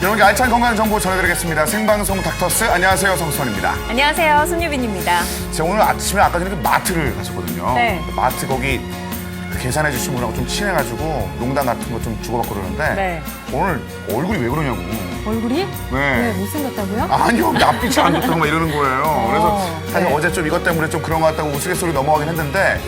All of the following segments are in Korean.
여러분께 알찬 건강 정보 전해드리겠습니다. 생방송 닥터스. 안녕하세요, 성수원입니다. 안녕하세요, 손유빈입니다. 제가 오늘 아침에 아까 전에 마트를 갔었거든요. 네. 마트 거기 계산해 주신 분하고 좀 친해가지고 농담 같은 거 좀 주고받고 그러는데 네. 오늘 얼굴이 왜 그러냐고. 얼굴이? 네. 못생겼다고요? 아니요, 낯빛이 안 좋다고 막 이러는 거예요. 그래서 사실 네. 어제 좀 이것 때문에 좀 그런 것 같다고 우스갯소리 넘어가긴 했는데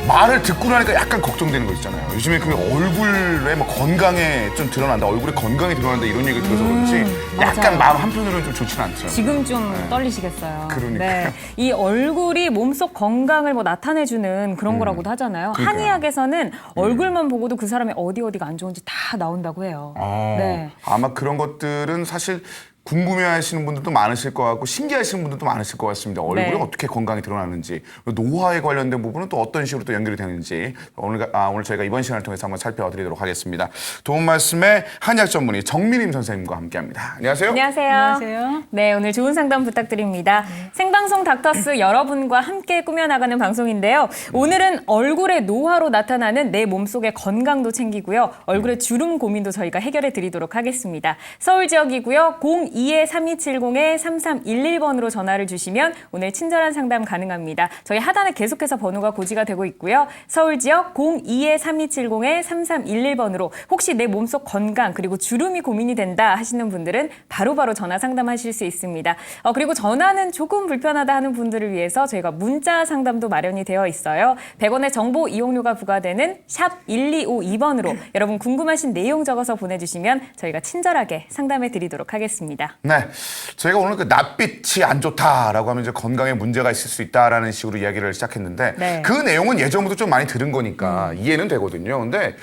말을 듣고 나니까 약간 걱정되는 거 있잖아요. 요즘에 그 얼굴에 뭐 건강에 좀 드러난다, 얼굴에 건강이 드러난다 이런 얘기를 들어서 그런지 약간 맞아요. 마음 한편으로는 좀 좋지는 않더라고요. 지금 좀 떨리시겠어요. 그러니까요. 이 얼굴이 몸속 건강을 나타내주는 그런 거라고도 하잖아요. 그러니까요. 한의학에서는 얼굴만 보고도 그 사람이 어디가 안 좋은지 다 나온다고 해요. 네. 아마 그런 것들은 사실 궁금해하시는 분들도 많으실 것 같고 신기하시는 분들도 많으실 것 같습니다. 얼굴에 네. 어떻게 건강이 드러나는지, 노화에 관련된 부분은 또 어떤 식으로 또 연결이 되는지 오늘 저희가 이번 시간을 통해서 한번 살펴드리도록 하겠습니다. 도움 말씀에 한의학 전문의 정민임 선생님과 함께합니다. 안녕하세요. 안녕하세요. 안녕하세요. 네, 오늘 좋은 상담 부탁드립니다. 생방송 닥터스 여러분과 함께 꾸며나가는 방송인데요. 오늘은 얼굴의 노화로 나타나는 내 몸속의 건강도 챙기고요. 얼굴의 주름 고민도 저희가 해결해 드리도록 하겠습니다. 서울 지역이고요. 02-3270-3311번으로 전화를 주시면 오늘 친절한 상담 가능합니다. 저희 하단에 계속해서 번호가 고지가 되고 있고요. 서울 지역 02-3270-3311번으로 혹시 내 몸속 건강 그리고 주름이 고민이 된다 하시는 분들은 바로바로 전화 상담하실 수 있습니다. 그리고 전화는 조금 불편하다 하는 분들을 위해서 저희가 문자 상담도 마련이 되어 있어요. 100원의 정보 이용료가 부과되는 샵 1252번으로 여러분 궁금하신 내용 적어서 보내주시면 저희가 친절하게 상담해 드리도록 하겠습니다. 네, 저희가 오늘 그 낯빛이 안 좋다라고 하면 이제 건강에 문제가 있을 수 있다라는 식으로 이야기를 시작했는데 네. 그 내용은 예전부터 좀 많이 들은 거니까 이해는 되거든요. 근데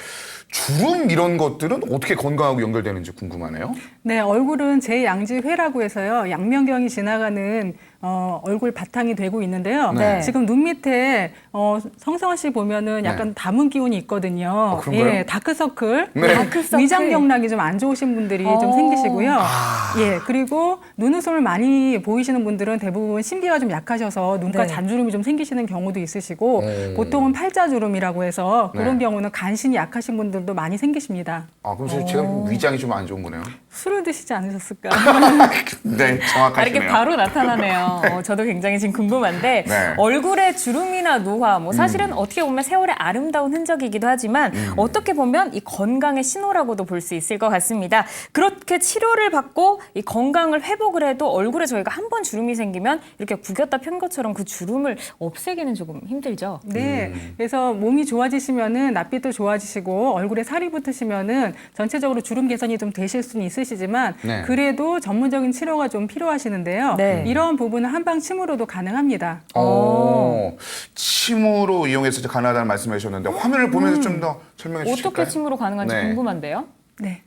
주름 이런 것들은 어떻게 건강하고 연결되는지 궁금하네요. 네, 얼굴은 제 양지회라고 해서요. 양면경이 지나가는 얼굴 바탕이 되고 있는데요. 네. 지금 눈 밑에 성성아 씨 보면은 약간 담은 기운이 있거든요. 그런가요? 예, 다크서클, 네. 다크서클. 위장 경락이 좀 안 좋으신 분들이 좀 생기시고요. 예, 그리고 눈웃음을 많이 보이시는 분들은 대부분 심기가 좀 약하셔서 눈가 네. 잔주름이 좀 생기시는 경우도 있으시고 보통은 팔자주름이라고 해서 그런 네. 경우는 간신히 약하신 분들도 많이 생기십니다. 그럼 제가 위장이 좀 안 좋은 거네요. 술을 드시지 않으셨을까? 네, 이렇게 정확하시네요. 바로 나타나네요. 저도 굉장히 지금 궁금한데 네. 얼굴의 주름이나 노화 사실은 어떻게 보면 세월의 아름다운 흔적이기도 하지만 어떻게 보면 이 건강의 신호라고도 볼 수 있을 것 같습니다. 그렇게 치료를 받고 이 건강을 회복을 해도 얼굴에 저희가 한 번 주름이 생기면 이렇게 구겼다 편 것처럼 그 주름을 없애기는 조금 힘들죠. 네. 그래서 몸이 좋아지시면은 낯빛도 좋아지시고 얼굴에 살이 붙으시면은 전체적으로 주름 개선이 좀 되실 수는 있으시지만 네. 그래도 전문적인 치료가 좀 필요하시는데요. 네. 이런 부분은 한방 침으로도 가능합니다. 침으로 이용해서 이제 가능하다는 말씀해 주셨는데 화면을 보면서 좀 더 설명해 주실까요? 어떻게 침으로 가능한지 네. 궁금한데요. 네.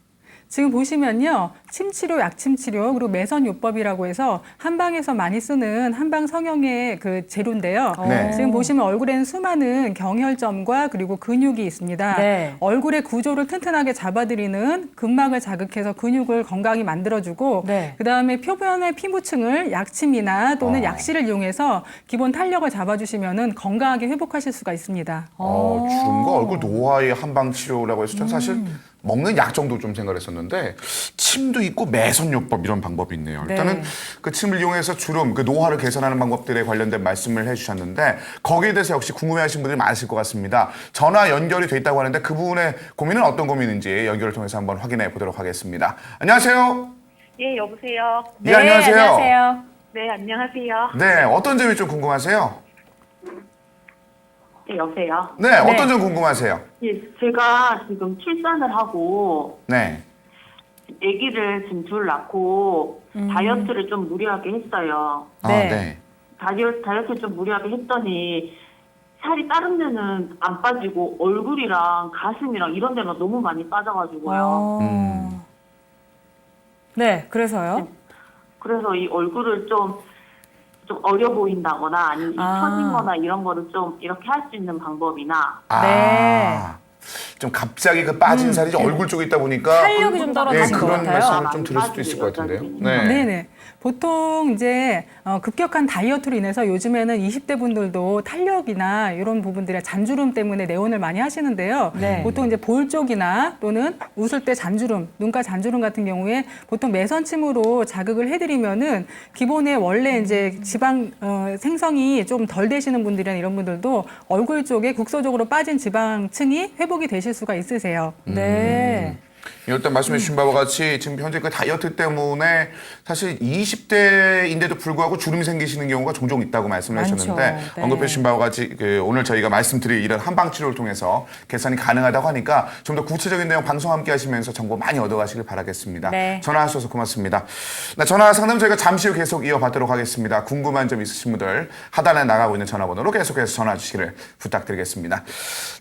지금 보시면요. 침치료, 약침치료, 그리고 매선요법이라고 해서 한방에서 많이 쓰는 한방 성형의 그 재료인데요. 네. 지금 보시면 얼굴에는 수많은 경혈점과 그리고 근육이 있습니다. 네. 얼굴의 구조를 튼튼하게 잡아드리는 근막을 자극해서 근육을 건강히 만들어주고 네. 그다음에 표면의 피부층을 약침이나 또는 약실을 이용해서 기본 탄력을 잡아주시면은 건강하게 회복하실 수가 있습니다. 주름과 얼굴 노화의 한방 치료라고 해서 저는 사실 먹는 약 정도 좀 생각을 했었는데 침도 있고 매선요법 이런 방법이 있네요. 일단은 그 침을 이용해서 주름, 그 노화를 개선하는 방법들에 관련된 말씀을 해주셨는데 거기에 대해서 역시 궁금해하시는 분들이 많으실 것 같습니다. 전화 연결이 돼 있다고 하는데 그 부분의 고민은 어떤 고민인지 연결을 통해서 한번 확인해 보도록 하겠습니다. 안녕하세요. 예, 여보세요. 네, 안녕하세요. 안녕하세요. 네, 안녕하세요. 네, 어떤 점이 좀 궁금하세요? 네, 여보세요. 네, 어떤 점 궁금하세요? 예, 제가 지금 출산을 하고 네. 아기를 지금 둘 낳고 다이어트를 좀 무리하게 했어요. 네. 네. 다이어트 좀 무리하게 했더니 살이 다른 데는 안 빠지고 얼굴이랑 가슴이랑 이런 데는 너무 많이 빠져가지고요. 네, 그래서요? 그래서 이 얼굴을 좀 어려 보인다거나 아니면 처진 거나 이런 거를 좀 이렇게 할 수 있는 방법이나 좀 갑자기 그 빠진 살이 이제 얼굴 쪽에 있다 보니까 탄력이 좀 떨어지신 것 그런 같아요. 말씀을 좀 들을 수도 있을 것 같은데요. 네. 네네. 보통 이제 급격한 다이어트로 인해서 요즘에는 20대 분들도 탄력이나 이런 부분들의 잔주름 때문에 내원을 많이 하시는데요. 네. 보통 이제 볼 쪽이나 또는 웃을 때 잔주름, 눈가 잔주름 같은 경우에 보통 매선침으로 자극을 해드리면은 기본에 원래 이제 지방 생성이 좀 덜 되시는 분들이나 이런 분들도 얼굴 쪽에 국소적으로 빠진 지방층이 회복이 되실 수가 있으세요. 네. 일단 말씀해 주신 바와 같이 지금 현재 그 다이어트 때문에 사실 20대인데도 불구하고 주름이 생기시는 경우가 종종 있다고 말씀을 많죠. 하셨는데 네. 언급해 주신 바와 같이 오늘 저희가 말씀드릴 이런 한방 치료를 통해서 개선이 가능하다고 하니까 좀 더 구체적인 내용 방송 함께 하시면서 정보 많이 얻어가시길 바라겠습니다. 네. 전화하셔서 고맙습니다. 전화 상담 저희가 잠시 후 계속 이어받도록 하겠습니다. 궁금한 점 있으신 분들 하단에 나가고 있는 전화번호로 계속해서 전화 주시기를 부탁드리겠습니다.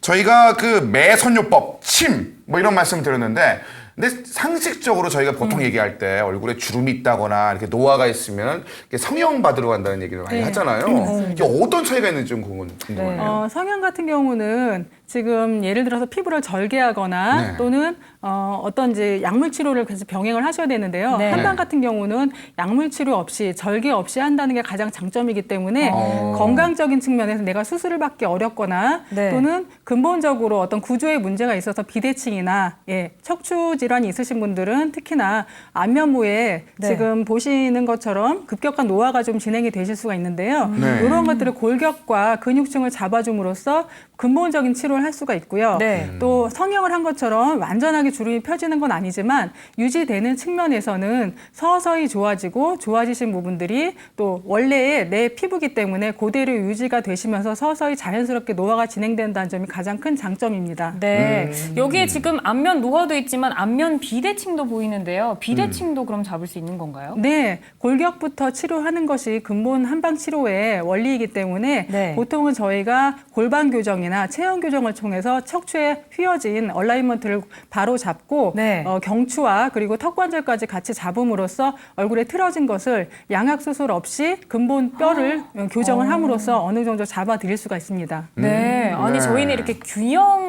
저희가 그 매선요법, 침 뭐 이런 말씀 드렸는데 근데 상식적으로 저희가 보통 얘기할 때 얼굴에 주름이 있다거나 이렇게 노화가 있으면 이렇게 성형 받으러 간다는 얘기를 많이 네. 하잖아요. 이게 어떤 차이가 있는지 좀 궁금하네요. 성형 같은 경우는 지금 예를 들어서 피부를 절개하거나 네. 또는 어떤 이제 약물 치료를 계속 병행을 하셔야 되는데요. 네. 한방 같은 경우는 약물 치료 없이 절개 없이 한다는 게 가장 장점이기 때문에 건강적인 측면에서 내가 수술을 받기 어렵거나 네. 또는 근본적으로 어떤 구조에 문제가 있어서 비대칭이나 척추 질환이 있으신 분들은 특히나 안면부에 네. 지금 보시는 것처럼 급격한 노화가 좀 진행이 되실 수가 있는데요. 네. 이런 것들을 골격과 근육층을 잡아줌으로써 근본적인 치료를 할 수가 있고요. 네. 또 성형을 한 것처럼 완전하게 주름이 펴지는 건 아니지만 유지되는 측면에서는 서서히 좋아지고 좋아지신 부분들이 또 원래의 내 피부기 때문에 그대로 유지가 되시면서 서서히 자연스럽게 노화가 진행된다는 점이 가장 큰 장점입니다. 네. 여기에 지금 안면 노화도 있지만 안면 비대칭도 보이는데요. 비대칭도 그럼 잡을 수 있는 건가요? 네, 골격부터 치료하는 것이 근본 한방 치료의 원리이기 때문에 네. 보통은 저희가 골반 교정이나 체형 교정을 통해서 척추에 휘어진 얼라이먼트를 바로 잡고 네. 경추와 그리고 턱관절까지 같이 잡음으로써 얼굴에 틀어진 것을 양악 수술 없이 근본 뼈를 교정을 함으로써 어느 정도 잡아드릴 수가 있습니다. 네. 아니 네. 저희는 이렇게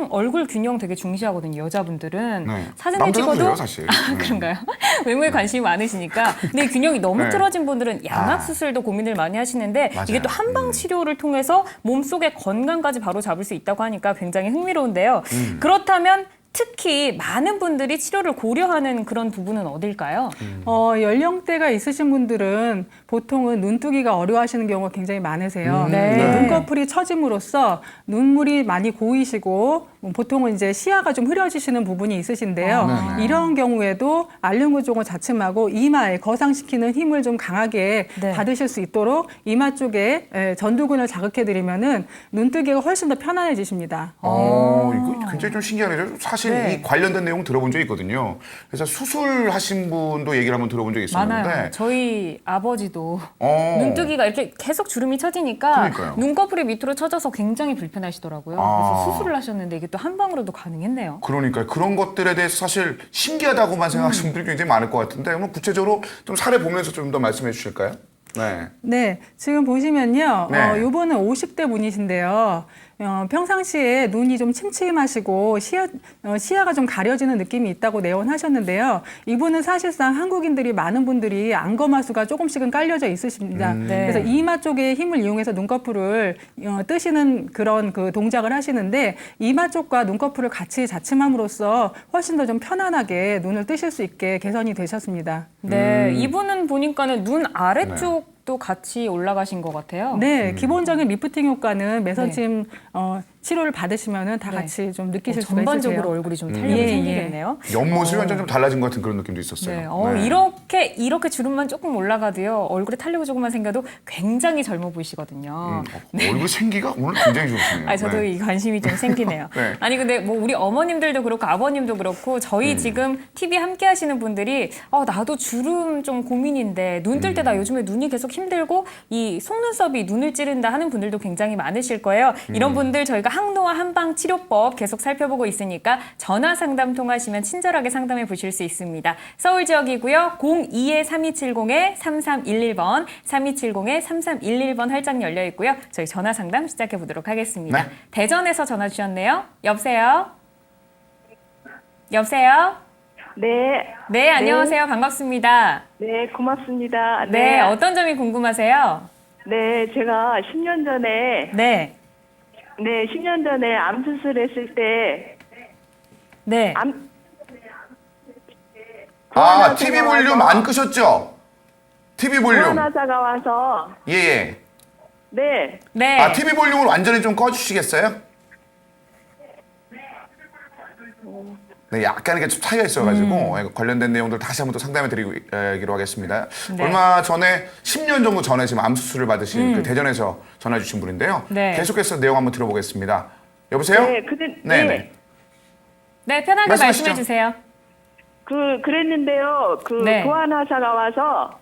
얼굴 균형 되게 중시하거든요. 여자분들은 네. 사진을 남자도 찍어도 그래요, 사실. 그런가요? 외모에 관심이 많으시니까. 근데 균형이 너무 네. 틀어진 분들은 양악 수술도 고민을 많이 하시는데 맞아요. 이게 또 한방 치료를 통해서 몸속의 건강까지 바로 잡을 수 있다고 하니까 굉장히 흥미로운데요. 그렇다면 특히 많은 분들이 치료를 고려하는 그런 부분은 어딜까요? 연령대가 있으신 분들은 보통은 눈뜨기가 어려워하시는 경우가 굉장히 많으세요. 네. 눈꺼풀이 처짐으로써 눈물이 많이 고이시고 보통은 이제 시야가 좀 흐려지시는 부분이 있으신데요. 네네. 이런 경우에도 알륜구종을 자침하고 이마에 거상시키는 힘을 좀 강하게 네. 받으실 수 있도록 이마 쪽에 전두근을 자극해드리면은 눈뜨기가 훨씬 더 편안해지십니다. 이거 굉장히 좀 신기하네요. 사실 네. 이 관련된 내용 들어본 적이 있거든요. 그래서 수술하신 분도 얘기를 한번 들어본 적이 있었는데 많아요. 저희 아버지도 어. 눈뜨기가 이렇게 계속 주름이 처지니까 그러니까요. 눈꺼풀이 밑으로 처져서 굉장히 불편하시더라고요. 그래서 수술을 하셨는데 이게 또 한방으로도 가능했네요. 그러니까 그런 것들에 대해서 사실 신기하다고만 생각하시는 분들이 굉장히 많을 것 같은데 그럼 구체적으로 좀 사례 보면서 좀 더 말씀해 주실까요? 네. 네, 지금 보시면요. 네. 요번은 50대 분이신데요. 평상시에 눈이 좀 침침하시고 시야가 좀 가려지는 느낌이 있다고 내원하셨는데요. 이분은 사실상 한국인들이 많은 분들이 안검하수가 조금씩은 깔려져 있으십니다. 네. 그래서 이마 쪽에 힘을 이용해서 눈꺼풀을 뜨시는 그런 그 동작을 하시는데 이마 쪽과 눈꺼풀을 같이 자침함으로써 훨씬 더 좀 편안하게 눈을 뜨실 수 있게 개선이 되셨습니다. 네, 이분은 보니까는 눈 아래쪽도 같이 올라가신 것 같아요. 네, 기본적인 리프팅 효과는 매선침 치료를 받으시면은 다 같이 좀 느끼실 수가 있으세요. 전반적으로 얼굴이 좀 탄력이 예, 예. 생기겠네요. 옆모습이 완전 좀 달라진 것 같은 그런 느낌도 있었어요. 네. 이렇게 주름만 조금 올라가도요. 얼굴에 탄력이 조금만 생겨도 굉장히 젊어 보이시거든요. 얼굴 생기가 오늘 굉장히 좋으시네요. 아니, 저도 네. 이 관심이 좀 생기네요. 네. 아니, 근데 뭐 우리 어머님들도 그렇고 아버님도 그렇고 저희 지금 TV 함께 하시는 분들이 나도 주름 좀 고민인데 눈 뜰 때 나 요즘에 눈이 계속 힘들고 이 속눈썹이 눈을 찌른다 하는 분들도 굉장히 많으실 거예요. 이런 분들 저희가 항노화 한방 치료법 계속 살펴보고 있으니까 전화 상담 통하시면 친절하게 상담해 보실 수 있습니다. 서울 지역이고요. 02-3270-3311번, 3270-3311번 활짝 열려 있고요. 저희 전화 상담 시작해 보도록 하겠습니다. 네. 대전에서 전화 주셨네요. 여보세요? 여보세요? 네. 네, 안녕하세요. 반갑습니다. 네, 고맙습니다. 네, 어떤 점이 궁금하세요? 네, 제가 10년 전에, 네, 10년 전에 암 수술했을 때, 네. 아, TV 볼륨 안 끄셨죠? TV 볼륨. 구안의사가 와서, 예, 예. 네, 네. 아, TV 볼륨을 완전히 좀 꺼주시겠어요? 네, 약간 이게 좀 차이가 있어가지고 관련된 내용들 다시 한번 또 상담해 드리기로 하겠습니다. 네. 얼마 전에 10년 정도 전에 지금 암 수술을 받으신 그 대전에서 전화 주신 분인데요. 네. 계속해서 내용 한번 들어보겠습니다. 여보세요? 네, 근데, 네, 네. 네. 네, 편하게 말씀하시죠. 말씀해 주세요. 그랬는데요, 네. 구안의사가 와서,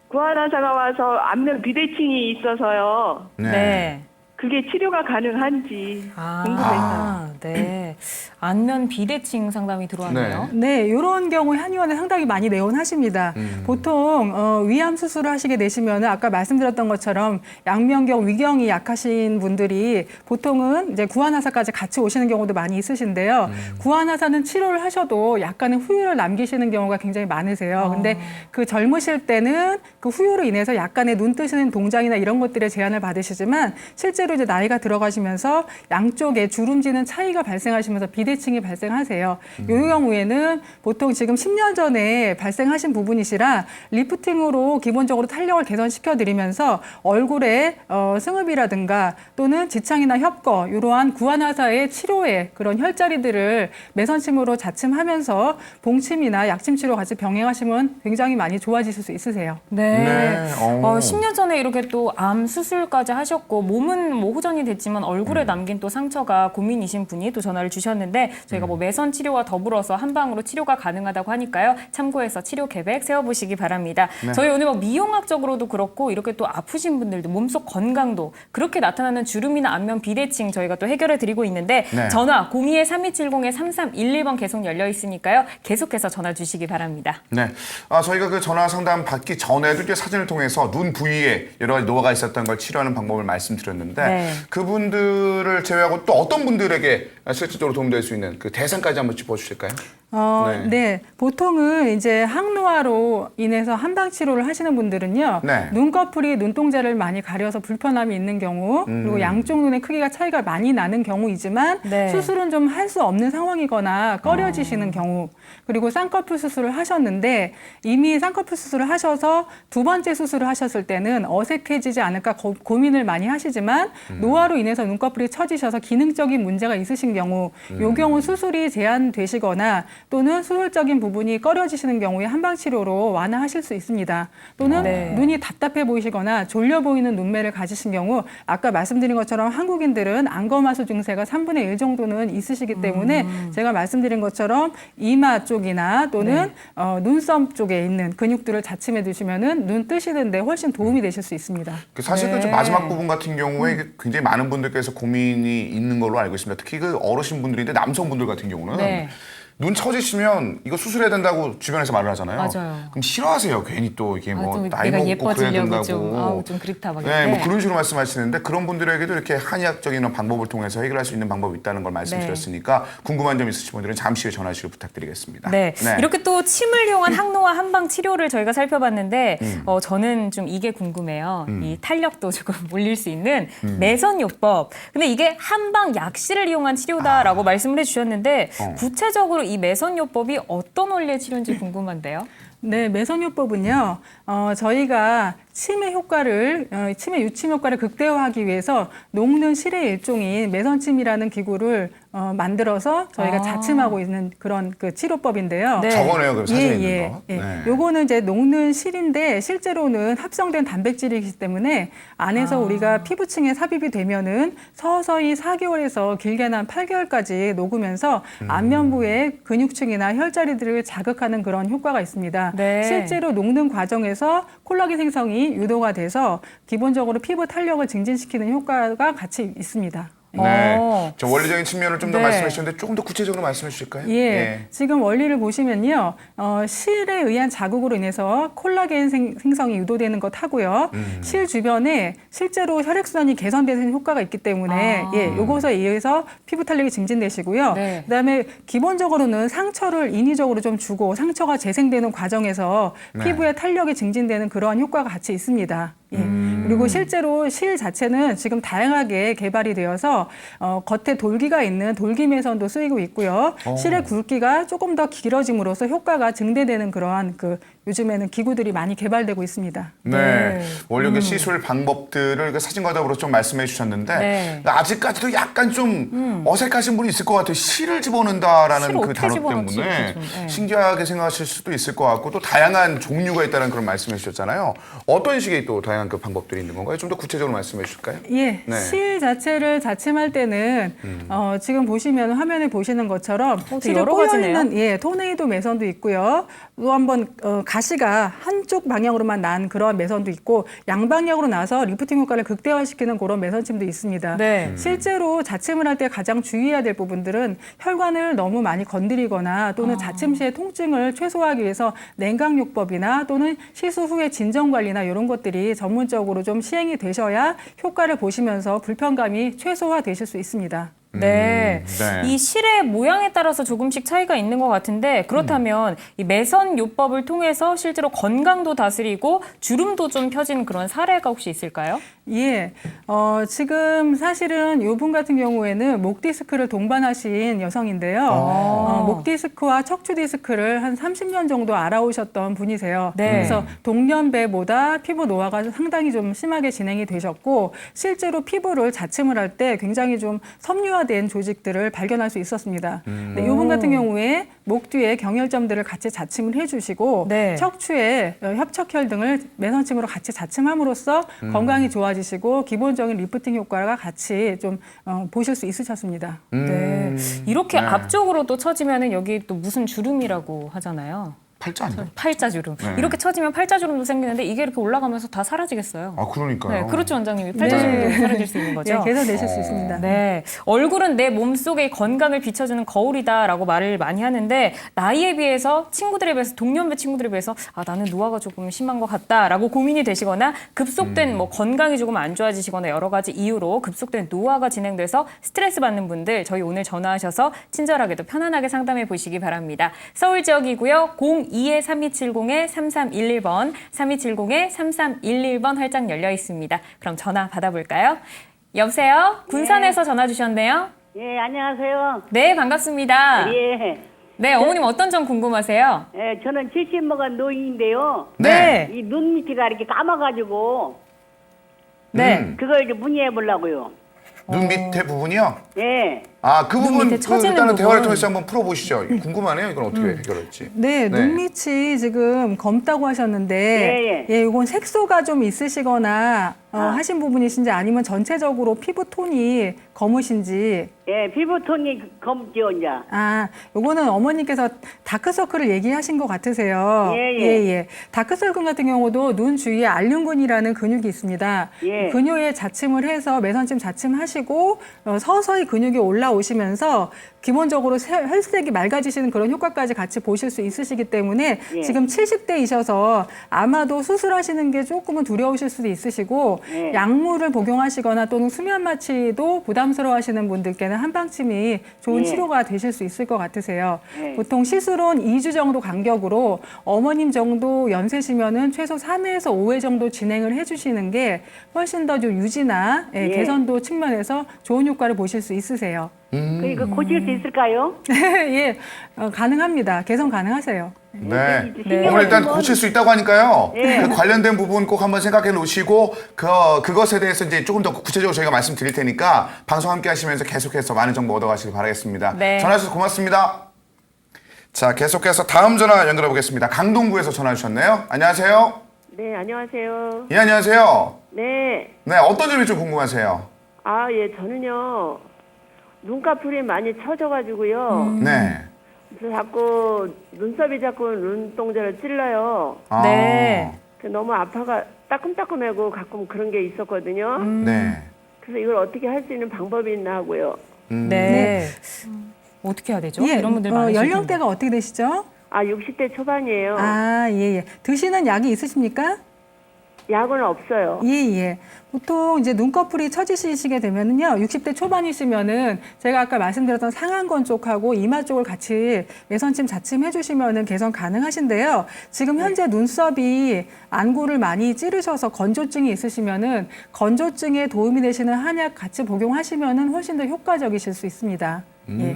구안의사가 와서 안면 비대칭이 있어서요, 네. 그게 치료가 가능한지 궁금해서. 네. 안면 비대칭 상담이 들어왔네요. 네, 이런 경우에 한의원에 상당히 많이 내원하십니다. 보통 위암 수술을 하시게 되시면 아까 말씀드렸던 것처럼 양면경, 위경이 약하신 분들이 보통은 이제 구안의사까지 같이 오시는 경우도 많이 있으신데요. 구안의사는 치료를 하셔도 약간의 후유를 남기시는 경우가 굉장히 많으세요. 근데 그 젊으실 때는 그 후유로 인해서 약간의 눈 뜨시는 동작이나 이런 것들에 제한을 받으시지만 실제로 이제 나이가 들어가시면서 양쪽에 주름지는 차이가 발생하시면서 비대칭이 발생하세요. 이 경우에는 보통 지금 10년 전에 발생하신 부분이시라 리프팅으로 기본적으로 탄력을 개선시켜 드리면서 얼굴에 승흡이라든가 또는 지창이나 협거 이러한 구안의사의 치료에 그런 혈자리들을 매선침으로 자침하면서 봉침이나 약침 치료 같이 병행하시면 굉장히 많이 좋아지실 수 있으세요. 네. 네. 10년 전에 이렇게 또 암 수술까지 하셨고 몸은 뭐 호전이 됐지만 얼굴에 남긴 또 상처가 고민이신 분이 또 전화를 주셨는데 저희가 뭐 매선 치료와 더불어서 한방으로 치료가 가능하다고 하니까요. 참고해서 치료 계획 세워보시기 바랍니다. 저희 오늘 뭐 미용학적으로도 그렇고 이렇게 또 아프신 분들도 몸속 건강도 그렇게 나타나는 주름이나 안면 비대칭 저희가 또 해결해 드리고 있는데 네. 전화 02-3270-3311번 계속 열려 있으니까요. 계속해서 전화 주시기 바랍니다. 네. 저희가 그 전화 상담 받기 전에도 이제 사진을 통해서 눈 부위에 여러 가지 노화가 있었던 걸 치료하는 방법을 말씀드렸는데 네. 그분들을 제외하고 또 어떤 분들에게 실질적으로 도움될 수 있는 그 대상까지 한번 짚어주실까요? 네. 보통은 이제 항노화로 인해서 한방 치료를 하시는 분들은요. 네. 눈꺼풀이 눈동자를 많이 가려서 불편함이 있는 경우, 그리고 양쪽 눈의 크기가 차이가 많이 나는 경우이지만 네. 수술은 좀 할 수 없는 상황이거나 꺼려지시는 경우, 그리고 쌍꺼풀 수술을 하셨는데 이미 쌍꺼풀 수술을 하셔서 두 번째 수술을 하셨을 때는 어색해지지 않을까 고민을 많이 하시지만 노화로 인해서 눈꺼풀이 처지셔서 기능적인 문제가 있으신 경우, 요 경우 수술이 제한되시거나 또는 수술적인 부분이 꺼려지시는 경우에 한방치료로 완화하실 수 있습니다. 또는 네. 눈이 답답해 보이시거나 졸려 보이는 눈매를 가지신 경우 아까 말씀드린 것처럼 한국인들은 안검하수 증세가 3분의 1 정도는 있으시기 때문에 제가 말씀드린 것처럼 이마 쪽이나 또는 눈썹 쪽에 있는 근육들을 자침해 두시면은 눈 뜨시는데 훨씬 도움이 되실 수 있습니다. 사실 그 네. 마지막 부분 같은 경우에 굉장히 많은 분들께서 고민이 있는 걸로 알고 있습니다. 특히 그 어르신 분들인데 남성분들 같은 경우는 네. 눈 처지시면 이거 수술해야 된다고 주변에서 말을 하잖아요. 맞아요. 그럼 싫어하세요. 괜히 또 이게 뭐 좀 나이 내가 먹고 그래야 예뻐지려고 된다고. 좀 그렇다 막 네, 뭐 이렇게. 그런 식으로 말씀하시는데 그런 분들에게도 이렇게 한의학적인 방법을 통해서 해결할 수 있는 방법이 있다는 걸 말씀드렸으니까 궁금한 점 있으신 분들은 잠시 후에 전화 주시길 부탁드리겠습니다. 네. 이렇게 또 침을 이용한 항노화 한방 치료를 저희가 살펴봤는데 저는 좀 이게 궁금해요. 이 탄력도 조금 올릴 수 있는 매선요법. 근데 이게 한방 약실을 이용한 치료다라고 말씀을 해주셨는데 구체적으로 이 매선요법이 어떤 원리의 치료인지 궁금한데요. 네, 매선요법은요, 저희가 치매 효과를, 치매 유침 효과를 극대화하기 위해서 녹는 실의 일종인 매선침이라는 기구를 만들어서 저희가 자침하고 있는 그런 그 치료법인데요. 네. 저거네요, 그럼 사진에 있는 거. 네. 요거는 이제 녹는 실인데 실제로는 합성된 단백질이기 때문에 안에서 우리가 피부층에 삽입이 되면은 서서히 4개월에서 길게는 한 8개월까지 녹으면서 안면부의 근육층이나 혈자리들을 자극하는 그런 효과가 있습니다. 네. 실제로 녹는 과정에서 콜라겐 생성이 유도가 돼서 기본적으로 피부 탄력을 증진시키는 효과가 같이 있습니다. 네. 저 원리적인 측면을 좀 더 네. 말씀해 주셨는데 조금 더 구체적으로 말씀해 주실까요? 예, 지금 원리를 보시면요, 실에 의한 자극으로 인해서 콜라겐 생성이 유도되는 것 하고요. 실 주변에 실제로 혈액순환이 개선되는 효과가 있기 때문에 요것에 의해서 피부 탄력이 증진되시고요. 네. 그다음에 기본적으로는 상처를 인위적으로 좀 주고 상처가 재생되는 과정에서 네. 피부의 탄력이 증진되는 그러한 효과가 같이 있습니다. 예. 그리고 실제로 실 자체는 지금 다양하게 개발이 되어서 겉에 돌기가 있는 돌기매선도 쓰이고 있고요. 실의 굵기가 조금 더 길어짐으로써 효과가 증대되는 그러한 요즘에는 기구들이 많이 개발되고 있습니다. 네. 원료계 시술 방법들을 그 사진과 더불어 좀 말씀해 주셨는데 네. 아직까지도 약간 좀 어색하신 분이 있을 것 같아요. 실을 집어넣는다라는 실을 그 어떻게 단어 집어넣지? 때문에 좀, 네. 신기하게 생각하실 수도 있을 것 같고 또 다양한 종류가 있다는 그런 말씀해 주셨잖아요. 어떤 식의 또 다양한 그 방법들이 있는 건가요? 좀 더 구체적으로 말씀해 주실까요? 예, 네. 실 자체를 자침할 때는 지금 보시면 화면에 보시는 것처럼 되게 실에 여러 꼬여 가지네요. 있는 토네이도 매선도 있고요. 또 한번 가시가 한쪽 방향으로만 난 그런 매선도 있고 양방향으로 나서 리프팅 효과를 극대화시키는 그런 매선침도 있습니다. 네. 실제로 자침을 할 때 가장 주의해야 될 부분들은 혈관을 너무 많이 건드리거나 또는 자침 시의 통증을 최소화하기 위해서 냉각요법이나 또는 시술 후에 진정 관리나 이런 것들이 전문적으로 좀 시행이 되셔야 효과를 보시면서 불편감이 최소화되실 수 있습니다. 네. 네. 이 실의 모양에 따라서 조금씩 차이가 있는 것 같은데 그렇다면 이 매선 요법을 통해서 실제로 건강도 다스리고 주름도 좀 펴지는 그런 사례가 혹시 있을까요? 예, 지금 사실은 이분 같은 경우에는 목 디스크를 동반하신 여성인데요. 목 디스크와 척추 디스크를 한 30년 정도 알아오셨던 분이세요. 네. 그래서 동년배보다 피부 노화가 상당히 좀 심하게 진행이 되셨고 실제로 피부를 자침을 할 때 굉장히 좀 섬유화된 조직들을 발견할 수 있었습니다. 네, 이분 같은 경우에 목 뒤에 경혈점들을 같이 자침을 해주시고 네. 척추에 협척혈 등을 매선침으로 같이 자침함으로써 건강이 좋아지시고 기본적인 리프팅 효과가 같이 좀 보실 수 있으셨습니다. 네. 이렇게 네. 앞쪽으로 또 쳐지면은 여기 또 무슨 주름이라고 하잖아요. 팔자 아닌가요? 팔자주름. 네. 이렇게 쳐지면 팔자주름도 생기는데 이게 이렇게 올라가면서 다 사라지겠어요. 아, 그러니까요. 네, 그렇죠, 원장님이. 팔자주름도 사라질 수 있는 거죠. 예, 개선되실 수 있습니다. 네. 얼굴은 내 몸속의 건강을 비춰주는 거울이다라고 말을 많이 하는데 나이에 비해서 친구들에 비해서 동년배 친구들에 비해서 나는 노화가 조금 심한 것 같다라고 고민이 되시거나 급속된 뭐 건강이 조금 안 좋아지시거나 여러 가지 이유로 급속된 노화가 진행돼서 스트레스 받는 분들 저희 오늘 전화하셔서 친절하게도 편안하게 상담해 보시기 바랍니다. 서울 지역이고요. 02-3270-3311번, 3270-3311번 활짝 열려 있습니다. 그럼 전화 받아볼까요? 여보세요? 군산에서 전화 주셨네요. 예, 안녕하세요. 네, 반갑습니다. 예. 네, 어머님 어떤 점 궁금하세요? 예, 저는 70 먹은 노인인데요. 네. 이 눈 밑이가 이렇게 감아가지고, 네. 그걸 이제 문의해 보려고요. 눈 밑에 부분이요? 예. 아, 그 부분 밑에 쳐지는 일단은 대화를 부분. 통해서 한번 풀어보시죠. 궁금하네요. 이건 어떻게 해결할지. 네, 네. 눈밑이 지금 검다고 하셨는데, 예, 이건 색소가 좀 있으시거나 하신 부분이신지 아니면 전체적으로 피부 톤이 검으신지. 예, 피부톤이 검죠, 이제. 요거는 어머니께서 다크서클을 얘기하신 것 같으세요. 예. 다크서클 같은 경우도 눈 주위에 알륜근이라는 근육이 있습니다. 예. 근육에 자침을 해서 매선침 자침하시고 서서히 근육이 올라오시면서 기본적으로 혈색이 맑아지시는 그런 효과까지 같이 보실 수 있으시기 때문에 예. 지금 70대이셔서 아마도 수술하시는 게 조금은 두려우실 수도 있으시고 예. 약물을 복용하시거나 또는 수면 마취도 부담스러워하시는 분들께는 한방침이 좋은 예. 치료가 되실 수 있을 것 같으세요. 예. 보통 시술은 2주 정도 간격으로 어머님 정도 연세시면은 최소 3회에서 5회 정도 진행을 해주시는 게 훨씬 더 좀 유지나 예. 개선도 측면에서 좋은 효과를 보실 수 있으세요. 그 고칠 수 있을까요? 예, 가능합니다. 개선 가능하세요. 네. 네. 오늘 일단 고칠 수 있다고 하니까요. 예. 그 관련된 부분 꼭 한번 생각해 놓으시고 그것에 대해서 이제 조금 더 구체적으로 저희가 말씀드릴 테니까 방송 함께 하시면서 계속해서 많은 정보 얻어가시길 바라겠습니다. 네. 전화 주셔서 고맙습니다. 자, 계속해서 다음 전화 연결해 보겠습니다. 강동구에서 전화 주셨네요. 안녕하세요. 네, 안녕하세요. 예, 안녕하세요. 네. 네, 어떤 점이 좀 궁금하세요? 예, 저는요, 눈꺼풀이 많이 처져가지고요. 네. 그래서 자꾸 눈썹이 자꾸 눈동자를 찔러요. 아, 네. 너무 아파가 따끔따끔하고 가끔 그런 게 있었거든요. 네. 그래서 이걸 어떻게 할 수 있는 방법이 있나 하고요. 네. 어떻게 해야 되죠? 이런 분들 많으실 텐데. 연령대가 어떻게 되시죠? 아, 60대 초반이에요. 아, 예, 예. 드시는 약이 있으십니까? 약은 없어요. 예, 예. 보통 이제 눈꺼풀이 처지시게 되면은요, 60대 초반이시면은 제가 아까 말씀드렸던 상안권 쪽하고 이마 쪽을 같이 매선침 자침 해주시면은 개선 가능하신데요. 지금 현재 눈썹이 안구를 많이 찌르셔서 건조증이 있으시면은 건조증에 도움이 되시는 한약 같이 복용하시면은 훨씬 더 효과적이실 수 있습니다. 예.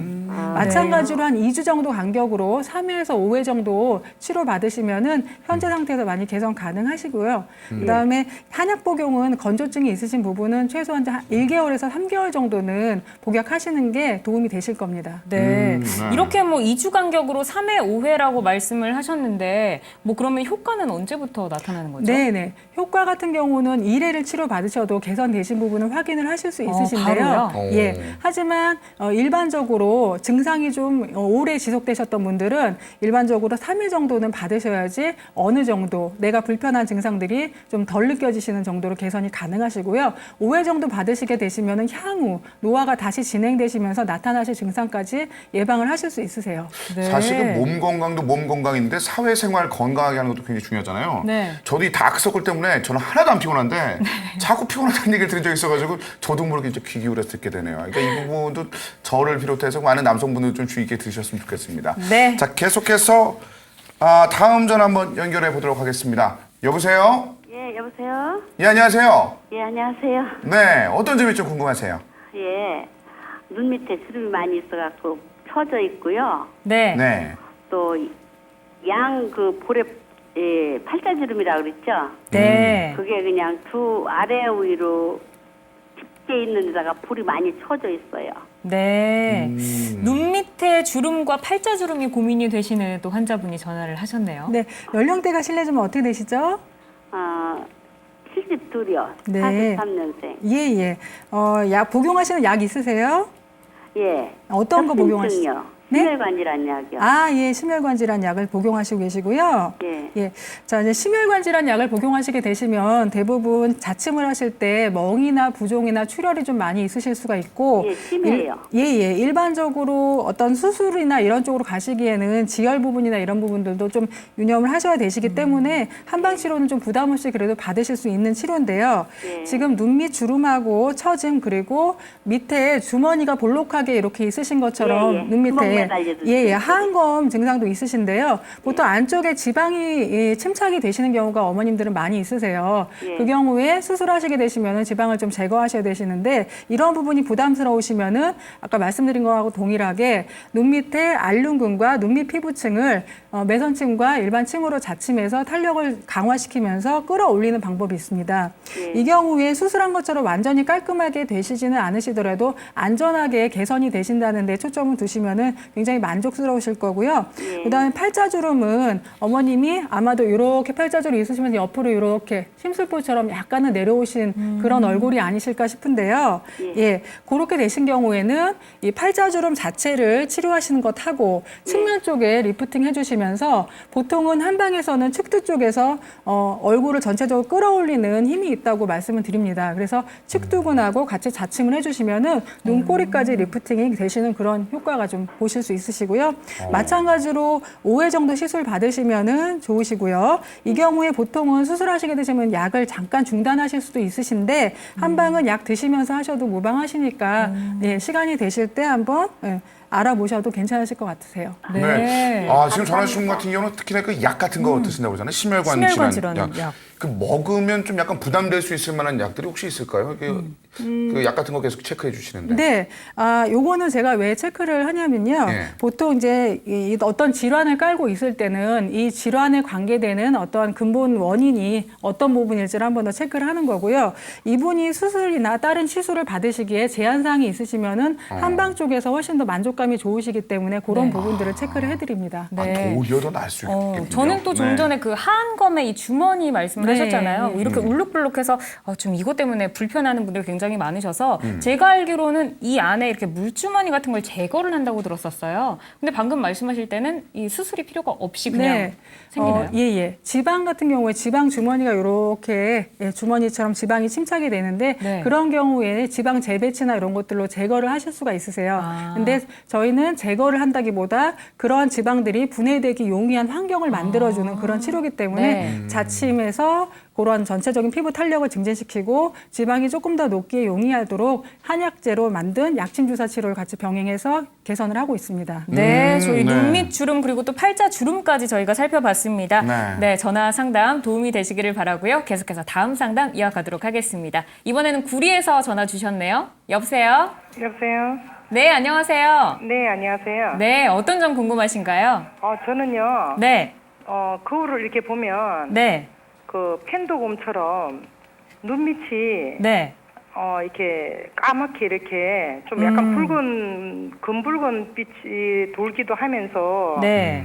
마찬가지로 한 2주 정도 간격으로 3회에서 5회 정도 치료 받으시면은 현재 상태에서 많이 개선 가능하시고요. 그다음에 한약 복용은 건조증이 있으신 부분은 최소한 1개월에서 3개월 정도는 복약하시는 게 도움이 되실 겁니다. 네. 네. 이렇게 뭐 2주 간격으로 3회, 5회라고 말씀을 하셨는데 뭐 그러면 효과는 언제부터 나타나는 거죠? 네네. 효과 같은 경우는 1회를 치료 받으셔도 개선되신 부분을 확인을 하실 수 있으신데요. 바로요? 예. 하지만 일반적으로 증상이 좀 오래 지속되셨던 분들은 일반적으로 3회 정도는 받으셔야지 어느 정도 내가 불편한 증상들이 좀 덜 느껴지시는 정도로 개선이 가능하시고요. 5회 정도 받으시게 되시면은 향후 노화가 다시 진행되시면서 나타나실 증상까지 예방을 하실 수 있으세요. 네. 사실은 몸 건강도 몸 건강인데 사회생활 건강하게 하는 것도 굉장히 중요하잖아요. 네. 저도 이 다크서클 때문에 저는 하나도 안 피곤한데 자꾸 피곤하다는 얘기를 들은 적이 있어가지고 저도 모르게 이제 귀 기울여서 듣게 되네요. 그러니까 이 부분도 저를 비롯해서 많은 남성분들 좀 주의 있게 들으셨으면 좋겠습니다. 네. 자, 계속해서 다음 전 한번 연결해 보도록 하겠습니다. 여보세요? 예, 여보세요? 예, 안녕하세요. 예, 안녕하세요. 네, 어떤 점이 좀 궁금하세요? 예, 눈 밑에 주름이 많이 있어갖고 펴져 있고요. 네. 네. 또 양 그 볼에 팔자주름이라고 그랬죠? 네. 그게 그냥 두 아래 위로 깊게 있는 데다가 볼이 많이 쳐져 있어요. 네. 눈 밑에 주름과 팔자주름이 고민이 되시는 또 환자분이 전화를 하셨네요. 네. 연령대가 실례지만 어떻게 되시죠? 72이요. 네. 43년생. 예, 예. 약 복용하시는 약 있으세요? 예. 어떤 거 복용하시죠? 협심증이요. 네? 심혈관질환 약이요. 아, 예, 심혈관 질환 약을 복용하시고 계시고요. 예. 예. 자, 이제 심혈관 질환 약을 복용하시게 되시면 대부분 자침을 하실 때 멍이나 부종이나 출혈이 좀 많이 있으실 수가 있고. 예, 심해요. 예. 일반적으로 어떤 수술이나 이런 쪽으로 가시기에는 지혈 부분이나 이런 부분들도 좀 유념을 하셔야 되시기 때문에 한방 치료는 좀 부담 없이 그래도 받으실 수 있는 치료인데요. 예. 지금 눈 밑 주름하고 처짐 그리고 밑에 주머니가 볼록하게 이렇게 있으신 것처럼 예, 예. 눈 밑에 구멍 매달려도 하안검 증상도 있으신데요. 보통 안쪽에 지방이 침착이 되시는 경우가 어머님들은 많이 있으세요. 예. 그 경우에 수술하시게 되시면은 지방을 좀 제거하셔야 되시는데 이런 부분이 부담스러우시면은 아까 말씀드린 거하고 동일하게 눈 밑에 알륜근과 눈 밑 피부층을 매선침과 일반 침으로 자침해서 탄력을 강화시키면서 끌어올리는 방법이 있습니다. 예. 이 경우에 수술한 것처럼 완전히 깔끔하게 되시지는 않으시더라도 안전하게 개선이 되신다는 데 초점을 두시면은 굉장히 만족스러우실 거고요. 예. 그다음에 팔자주름은 어머님이 아마도 이렇게 팔자주름이 있으시면 옆으로 이렇게 심술보처럼 약간은 내려오신 그런 얼굴이 아니실까 싶은데요. 예, 그렇게 되신 경우에는 이 팔자주름 자체를 치료하시는 것하고 측면 쪽에 리프팅 해주시면서 보통은 한방에서는 측두 쪽에서 얼굴을 전체적으로 끌어올리는 힘이 있다고 말씀을 드립니다. 그래서 측두근하고 같이 자침을 해주시면은 눈꼬리까지 리프팅이 되시는 그런 효과가 좀 보실 수 있으시고요. 마찬가지로 5회 정도 시술 받으시면은 좋으시고요. 이 경우에 보통은 수술하시게 되시면 약을 잠깐 중단하실 수도 있으신데 한방은 약 드시면서 하셔도 무방하시니까 예, 시간이 되실 때 한번 알아보셔도 괜찮으실 것 같으세요. 네. 지금 전화 주신 분 같은 경우는 특히나 그 약 같은 거 드신다고 하잖아요. 심혈관 심혈관 질환 질환 약. 그 먹으면 좀 약간 부담될 수 있을 만한 약들이 혹시 있을까요? 그 약 같은 거 계속 체크해 주시는데. 네, 요거는 제가 왜 체크를 하냐면요. 네. 보통 이제 이 어떤 질환을 깔고 있을 때는 이 질환에 관계되는 어떤 근본 원인이 어떤 부분일지를 한 번 더 체크를 하는 거고요. 이분이 수술이나 다른 시술을 받으시기에 제한 사항이 있으시면은 한방 쪽에서 훨씬 더 만족감 만족감이 좋으시기 때문에 그런 부분들을 체크를 해드립니다. 네. 오히려 더 나을 수 있겠군요. 저는 또 좀 네. 전에 그 하안검의 이 주머니 말씀을 네. 하셨잖아요. 이렇게 울룩불룩해서 좀 이것 때문에 불편해하는 분들이 굉장히 많으셔서 제가 알기로는 이 안에 이렇게 물주머니 같은 걸 제거를 한다고 들었었어요. 근데 방금 말씀하실 때는 이 수술이 필요가 없이 그냥 생기나요? 예. 지방 같은 경우에 지방 주머니가 이렇게 주머니처럼 지방이 침착이 되는데 네. 그런 경우에 지방 재배치나 이런 것들로 제거를 하실 수가 있으세요. 아. 근데 저희는 제거를 한다기보다 그러한 지방들이 분해되기 용이한 환경을 만들어주는 그런 치료기 때문에 네. 자침해서 그런 전체적인 피부 탄력을 증진시키고 지방이 조금 더 녹기에 용이하도록 한약재로 만든 약침 주사 치료를 같이 병행해서 개선을 하고 있습니다. 네, 저희 네. 눈밑 주름 그리고 또 팔자 주름까지 저희가 살펴봤습니다. 네. 네, 전화 상담 도움이 되시기를 바라고요. 계속해서 다음 상담 이어가도록 하겠습니다. 이번에는 구리에서 전화 주셨네요. 여보세요? 여보세요? 네, 안녕하세요. 네, 안녕하세요. 네, 어떤 점 궁금하신가요? 저는요, 네, 거울을 이렇게 보면, 네, 그 펜도곰처럼 눈밑이, 네. 이렇게 까맣게 이렇게 좀 약간 금붉은 빛이 돌기도 하면서, 네,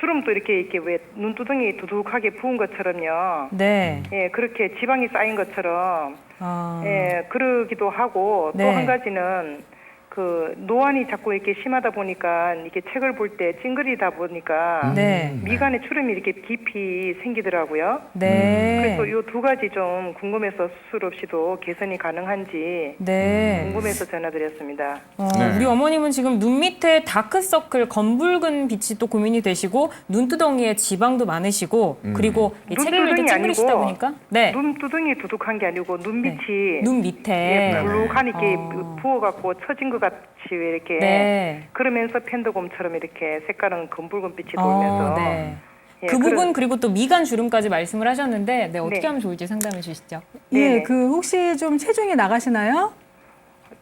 주름도 이렇게 왜 눈두덩이 두둑하게 부은 것처럼요. 네. 예, 그렇게 지방이 쌓인 것처럼, 아, 예, 그러기도 하고, 또 네. 한 가지는, 그 노안이 자꾸 이렇게 심하다 보니까 이게 책을 볼 때 찡그리다 보니까 네, 미간에 주름이 이렇게 깊이 생기더라고요. 네. 그래서 이 두 가지 좀 궁금해서 수술 없이도 개선이 가능한지 네. 궁금해서 전화드렸습니다. 네. 우리 어머님은 지금 눈 밑에 다크서클, 검붉은 빛이 또 고민이 되시고 눈두덩이에 지방도 많으시고 그리고 이 책을 이렇게 눈두덩이 찡그리시다 아니고 보니까 네, 눈두덩이 두둑한 게 아니고 눈밑이 눈 밑에 예, 불룩한 이렇게 어. 부어갖고 처진 것 같이 왜 이렇게 네. 그러면서 펜도곰처럼 이렇게 색깔은 검붉은 빛이 돌면서 네. 예, 그 부분 그리고 또 미간 주름까지 말씀을 하셨는데 네, 어떻게 네. 하면 좋을지 상담해 주시죠. 예, 네네. 그 혹시 좀 체중이 나가시나요?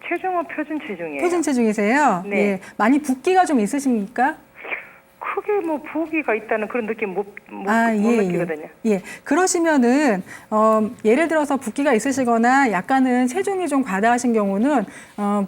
체중은 표준 체중이에요. 표준 체중이세요? 네. 예, 많이 붓기가 좀 있으십니까? 크게 뭐 부기가 있다는 그런 느낌 못 예. 느끼거든요. 예. 그러시면은, 예를 들어서 붓기가 있으시거나 약간은 체중이 좀 과다하신 경우는,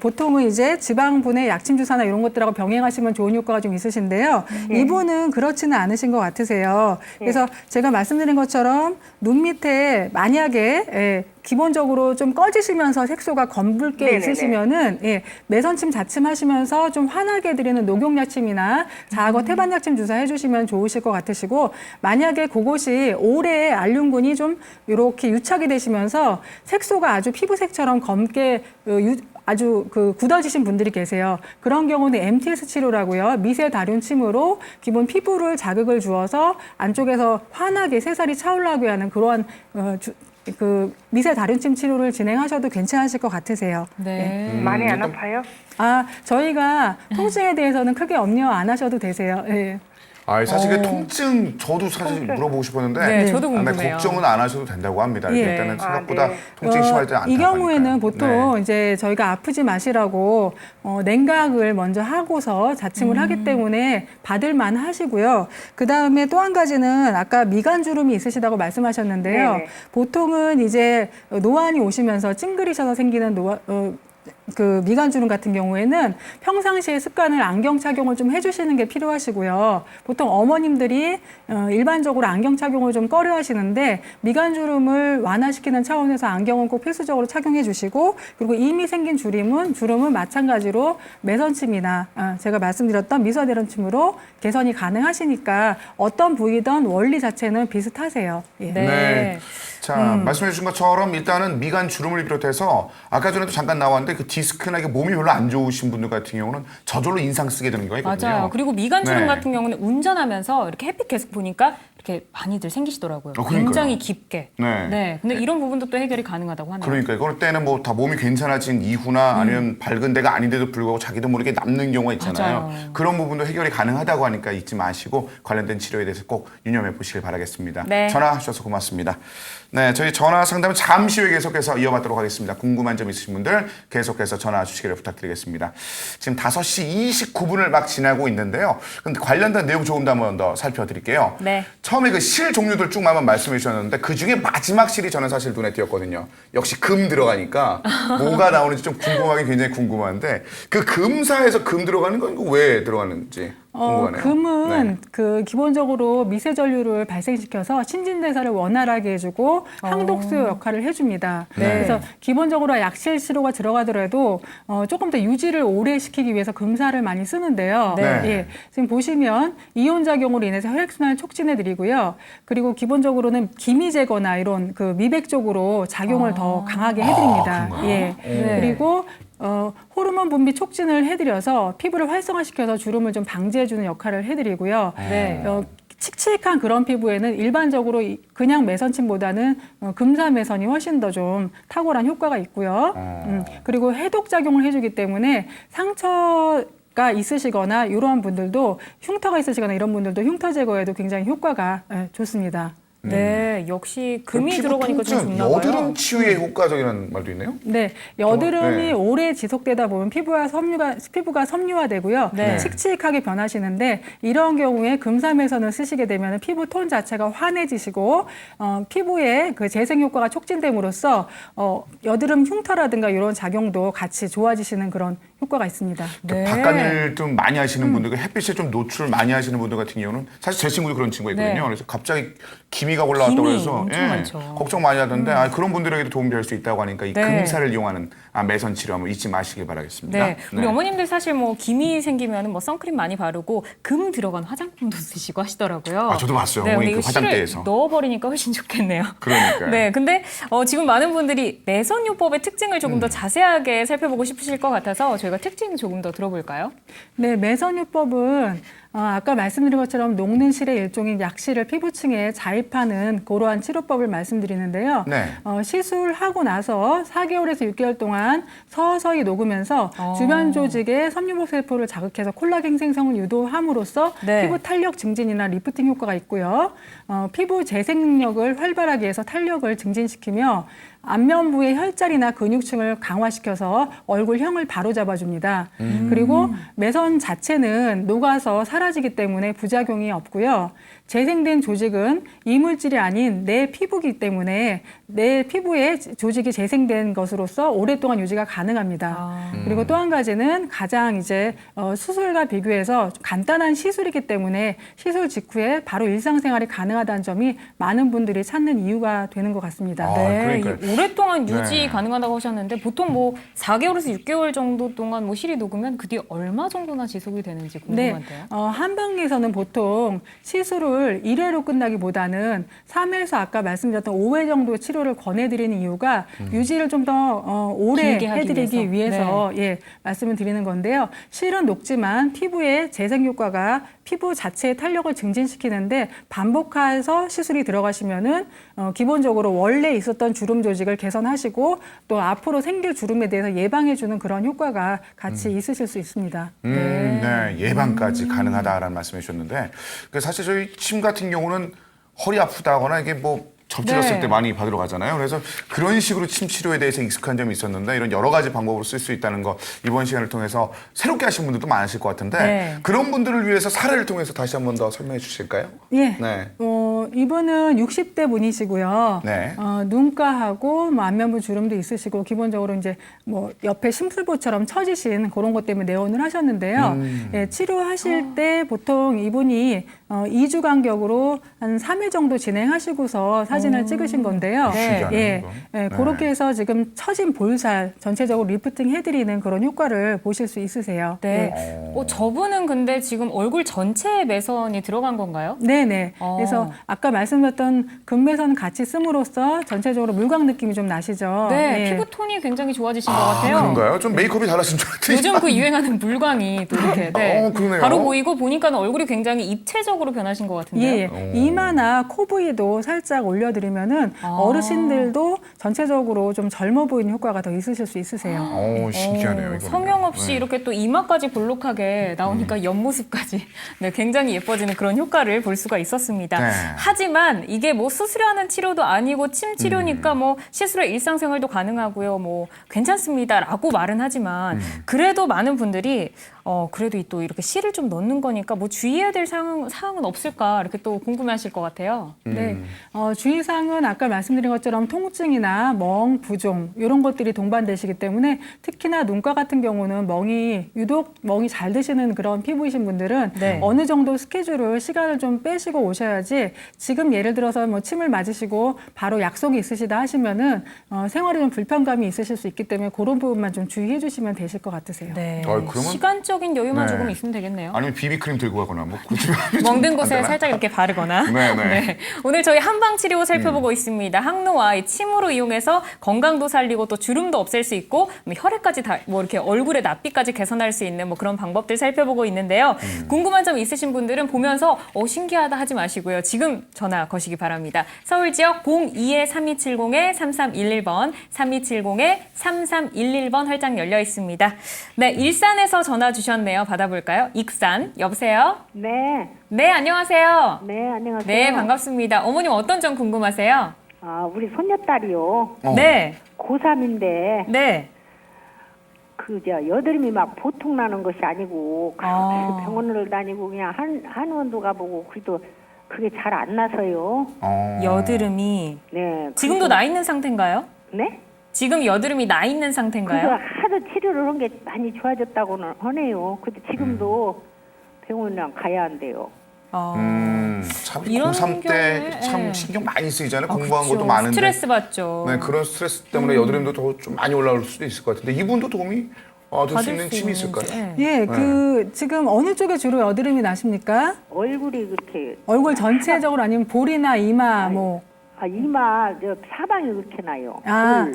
보통은 이제 지방분해 약침 주사나 이런 것들하고 병행하시면 좋은 효과가 좀 있으신데요. 이분은 그렇지는 않으신 것 같으세요. 그래서 제가 말씀드린 것처럼 눈 밑에 만약에, 기본적으로 좀 꺼지시면서 색소가 검붉게 네네네. 있으시면은 매선침 자침하시면서 좀 환하게 드리는 녹용약침이나 자악어 태반약침 주사 해주시면 좋으실 것 같으시고 만약에 그곳이 오래 알륜근이 좀 이렇게 유착이 되시면서 색소가 아주 피부색처럼 검게 아주 굳어지신 분들이 계세요. 그런 경우는 MTS 치료라고요. 미세 다륜침으로 기본 피부를 자극을 주어서 안쪽에서 환하게 새살이 차오르게 하는 그러한 미세 다륜침 치료를 진행하셔도 괜찮으실 것 같으세요. 네. 많이 안 아파요? 저희가 통증에 대해서는 크게 염려 안 하셔도 되세요. 예. 사실 그 통증 저도 사실 물어보고 싶었는데 네, 저도 근데 궁금해요. 걱정은 안 하셔도 된다고 합니다. 예. 일단은 생각보다 네. 통증 심할 때는 안 이 경우에는 타고 보통 하니까요. 이제 저희가 아프지 마시라고 냉각을 먼저 하고서 자침을 하기 때문에 받을만 하시고요. 그 다음에 또 한 가지는 아까 미간 주름이 있으시다고 말씀하셨는데요. 네네. 보통은 이제 노안이 오시면서 찡그리셔서 생기는 그 미간 주름 같은 경우에는 평상시에 습관을 안경 착용을 좀 해주시는 게 필요하시고요. 보통 어머님들이 일반적으로 안경 착용을 좀 꺼려 하시는데 미간 주름을 완화시키는 차원에서 안경은 꼭 필수적으로 착용해 주시고 그리고 이미 생긴 주름은 마찬가지로 매선침이나 제가 말씀드렸던 미소대론침으로 개선이 가능하시니까 어떤 부위든 원리 자체는 비슷하세요. 예. 네. 자, 말씀해 주신 것처럼 일단은 미간 주름을 비롯해서 아까 전에도 잠깐 나왔는데 그 디스크나 이게 몸이 별로 안 좋으신 분들 같은 경우는 저절로 인상 쓰게 되는 경우가 있거든요. 맞아요. 그리고 미간 주름 네. 같은 경우는 운전하면서 이렇게 햇빛 계속 보니까 이렇게 많이들 생기시더라고요. 그러니까요. 굉장히 깊게. 네. 근데 이런 부분도 또 해결이 가능하다고 하네요. 그러니까 이럴 때는 뭐 다 몸이 괜찮아진 이후나 아니면 밝은 데가 아닌데도 불구하고 자기도 모르게 남는 경우가 있잖아요. 맞아요. 그런 부분도 해결이 가능하다고 하니까 잊지 마시고 관련된 치료에 대해서 꼭 유념해 보시길 바라겠습니다. 네. 전화 주셔서 고맙습니다. 네, 저희 전화 상담은 잠시 후에 계속해서 이어가도록 하겠습니다. 궁금한 점 있으신 분들 계속해서 전화 주시기를 부탁드리겠습니다. 지금 5시 29분을 막 지나고 있는데요. 근데 관련된 내용 조금 더 한번 더 살펴드릴게요. 네. 처음에 그 실 종류들 쭉 한번 말씀해 주셨는데 그 중에 마지막 실이 저는 사실 눈에 띄었거든요. 역시 금 들어가니까 뭐가 나오는지 좀 궁금하긴 굉장히 궁금한데 그 금사에서 금 들어가는 건 왜 들어가는지 궁금하네요. 금은 네. 그 기본적으로 미세 전류를 발생시켜서 신진대사를 원활하게 해주고 항독수 역할을 해줍니다. 네. 그래서 기본적으로 약실 시료가 들어가더라도 조금 더 유지를 오래 시키기 위해서 금사를 많이 쓰는데요. 네. 예, 지금 보시면 이온 작용으로 인해서 혈액순환을 촉진해드리고요. 그리고 기본적으로는 기미 제거나 이런 그 미백 쪽으로 작용을 더 강하게 해드립니다. 그런가요? 예. 네. 그리고 호르몬 분비 촉진을 해드려서 피부를 활성화시켜서 주름을 좀 방지해주는 역할을 해드리고요. 네. 칙칙한 그런 피부에는 일반적으로 그냥 매선침보다는 금사 매선이 훨씬 더 좀 탁월한 효과가 있고요. 그리고 해독 작용을 해주기 때문에 상처가 있으시거나 이러한 분들도 흉터가 있으시거나 이런 분들도 흉터 제거에도 굉장히 효과가 좋습니다. 네, 역시 금이 피부 들어가니까 좀 통증, 좋나 봐요. 여드름 치유에 효과적이라는 말도 있네요. 네, 여드름이 네. 오래 지속되다 보면 피부가 섬유화되고요. 네. 칙칙하게 변하시는데 이런 경우에 금삼에서는 쓰시게 되면 피부 톤 자체가 환해지시고 피부에 그 재생 효과가 촉진됨으로써 여드름 흉터라든가 이런 작용도 같이 좋아지시는 그런 효과가 있습니다. 네. 바깥일 좀 많이 하시는 분들, 햇빛에 좀 노출 많이 하시는 분들 같은 경우는 사실 제 친구도 그런 친구가 있거든요. 네. 그래서 갑자기 기미가 올라왔다고 기미 해서 엄청 많죠. 걱정 많이 하던데 그런 분들에게도 도움이 될 수 있다고 하니까 이 네. 금사를 이용하는 매선 치료 한번 잊지 마시길 바라겠습니다. 네, 우리 어머님들 사실 뭐 기미 생기면 뭐 선크림 많이 바르고 금 들어간 화장품도 쓰시고 하시더라고요. 아, 저도 봤어요. 네, 어머니 근데 그 이거 실을 화장대에서. 넣어버리니까 훨씬 좋겠네요. 그러니까요. 네, 근데 지금 많은 분들이 매선요법의 특징을 조금 더 자세하게 살펴보고 싶으실 것 같아서 저희가 특징 조금 더 들어볼까요? 네, 매선요법은 아까 말씀드린 것처럼 녹는 실의 일종인 약실을 피부층에 자입하는 그러한 치료법을 말씀드리는데요. 네. 시술하고 나서 4개월에서 6개월 동안 서서히 녹으면서 주변 조직의 섬유복 세포를 자극해서 콜라겐 생성을 유도함으로써 네. 피부 탄력 증진이나 리프팅 효과가 있고요. 피부 재생 능력을 활발하게 해서 탄력을 증진시키며 안면부의 혈자리나 근육층을 강화시켜서 얼굴형을 바로잡아줍니다. 그리고 매선 자체는 녹아서 사라지기 때문에 부작용이 없고요. 재생된 조직은 이물질이 아닌 내 피부이기 때문에 내 피부에 조직이 재생된 것으로서 오랫동안 유지가 가능합니다. 그리고 또 한 가지는 가장 이제 수술과 비교해서 간단한 시술이기 때문에 시술 직후에 바로 일상생활이 가능하다는 점이 많은 분들이 찾는 이유가 되는 것 같습니다. 아, 네, 그러니까요. 오랫동안 유지 네. 가능하다고 하셨는데 보통 뭐 4개월에서 6개월 정도 동안 뭐 실이 녹으면 그 뒤에 얼마 정도나 지속이 되는지 네, 궁금한데요. 한방에서는 보통 시술을 1회로 끝나기보다는 3회에서 아까 말씀드렸던 5회 정도 치료를 권해드리는 이유가 유지를 좀 더 오래 길게 하기 해드리기 위해서 예, 말씀을 드리는 건데요. 실은 녹지만 피부의 재생 효과가 피부 자체의 탄력을 증진시키는데 반복해서 시술이 들어가시면은 기본적으로 원래 있었던 주름 조직을 개선하시고 또 앞으로 생길 주름에 대해서 예방해주는 그런 효과가 같이 있으실 수 있습니다. 네, 예방까지 가능하다라는 말씀해 주셨는데 사실 저희 침 같은 경우는 허리 아프다거나 이게 뭐 접질렀을 네. 때 많이 받으러 가잖아요. 그래서 그런 식으로 침 치료에 대해서 익숙한 점이 있었는데 이런 여러 가지 방법으로 쓸 수 있다는 거 이번 시간을 통해서 새롭게 하신 분들도 많으실 것 같은데 네. 그런 분들을 위해서 사례를 통해서 다시 한 번 더 설명해 주실까요? 예. 네. 이분은 60대 분이시고요. 네. 눈가하고 뭐 안면부 주름도 있으시고 기본적으로 이제 뭐 옆에 심술보처럼 처지신 그런 것 때문에 내원을 하셨는데요. 예, 치료하실 때 보통 이분이 2주 간격으로 한 3회 정도 진행하시고서 사진을 찍으신 건데요. 신기하네요, 예, 이거. 예, 네. 그렇게 해서 지금 처진 볼살 전체적으로 리프팅 해드리는 그런 효과를 보실 수 있으세요. 네. 예. 저분은 근데 지금 얼굴 전체에 매선이 들어간 건가요? 네네. 어. 그래서 아까 말씀드렸던 금매선 같이 씀으로써 전체적으로 물광 느낌이 좀 나시죠. 네, 예. 피부 톤이 굉장히 좋아지신 것 같아요. 그런가요? 좀 메이크업이 달라진 줄 알았더니 요즘 그 유행하는 물광이 또 이렇게 그러네요. 바로 보이고 보니까는 얼굴이 굉장히 입체적으로 변하신 것 같은데요. 예, 예. 이마나 코 부위도 살짝 올려드리면은 어르신들도 전체적으로 좀 젊어 보이는 효과가 더 있으실 수 있으세요. 신기하네요. 이거는. 성형 없이 네. 이렇게 또 이마까지 볼록하게 나오니까 옆모습까지 네, 굉장히 예뻐지는 그런 효과를 볼 수가 있었습니다. 네. 하지만 이게 뭐 수술하는 치료도 아니고 침 치료니까 뭐 시술에 일상생활도 가능하고요. 뭐 괜찮습니다라고 말은 하지만 그래도 많은 분들이 그래도 또 이렇게 실을 좀 넣는 거니까 뭐 주의해야 될 사항은 없을까 이렇게 또 궁금해하실 것 같아요. 네, 주의사항은 아까 말씀드린 것처럼 통증이나 멍, 부종 이런 것들이 동반되시기 때문에 특히나 눈가 같은 경우는 유독 멍이 잘 드시는 그런 피부이신 분들은 네. 어느 정도 스케줄을 시간을 좀 빼시고 오셔야지 지금 예를 들어서 뭐 침을 맞으시고 바로 약속이 있으시다 하시면은 생활에 좀 불편감이 있으실 수 있기 때문에 그런 부분만 좀 주의해 주시면 되실 것 같으세요. 네. 그러면- 시간적인 여유만 네. 조금 있으면 되겠네요. 아니면 비비크림 들고 가거나 뭐 그러지 멍든 곳에 살짝 이렇게 바르거나. 네. 오늘 저희 한방 치료 살펴보고 있습니다. 항노화 이 침으로 이용해서 건강도 살리고 또 주름도 없앨 수 있고 뭐 혈액까지 뭐 이렇게 얼굴의 납비까지 개선할 수 있는 뭐 그런 방법들 살펴보고 있는데요. 궁금한 점 있으신 분들은 보면서 신기하다 하지 마시고요. 지금 전화 거시기 바랍니다. 서울 지역 02-3270-3311번, 3270-3311번 활짝 열려 있습니다. 네, 일산에서 전화 주셨네요. 받아볼까요? 익산, 여보세요? 네. 네, 안녕하세요. 네, 안녕하세요. 네, 반갑습니다. 어머님 어떤 점 궁금하세요? 우리 손녀딸이요. 네, 고3인데, 네. 여드름이 막 보통 나는 것이 아니고, 아. 병원을 다니고 그냥 한의원도 가보고, 그래도 그게 잘 안 나서요. 여드름이 네. 지금도 그래서- 나 있는 상태인가요? 네? 지금 여드름이 나 있는 그래서 상태인가요? 하도 치료를 한 게 많이 좋아졌다고는 하네요. 근데 지금도 병원이랑 가야 한대요. 참 이런 고3 때 경우에, 참 예. 신경 많이 쓰이잖아요. 공부한 그쵸. 것도 많은데. 스트레스 받죠. 네, 그런 스트레스 때문에 여드름도 더 좀 많이 올라올 수도 있을 것 같은데 이분도 도움이 될 수 받을 있는 수 팁이 있는지. 있을까요? 예. 예, 지금 어느 쪽에 주로 여드름이 나십니까? 얼굴이 그렇게, 얼굴 전체적으로 아니면 볼이나 이마 뭐. 이마, 사방이 그렇게 나요. 아,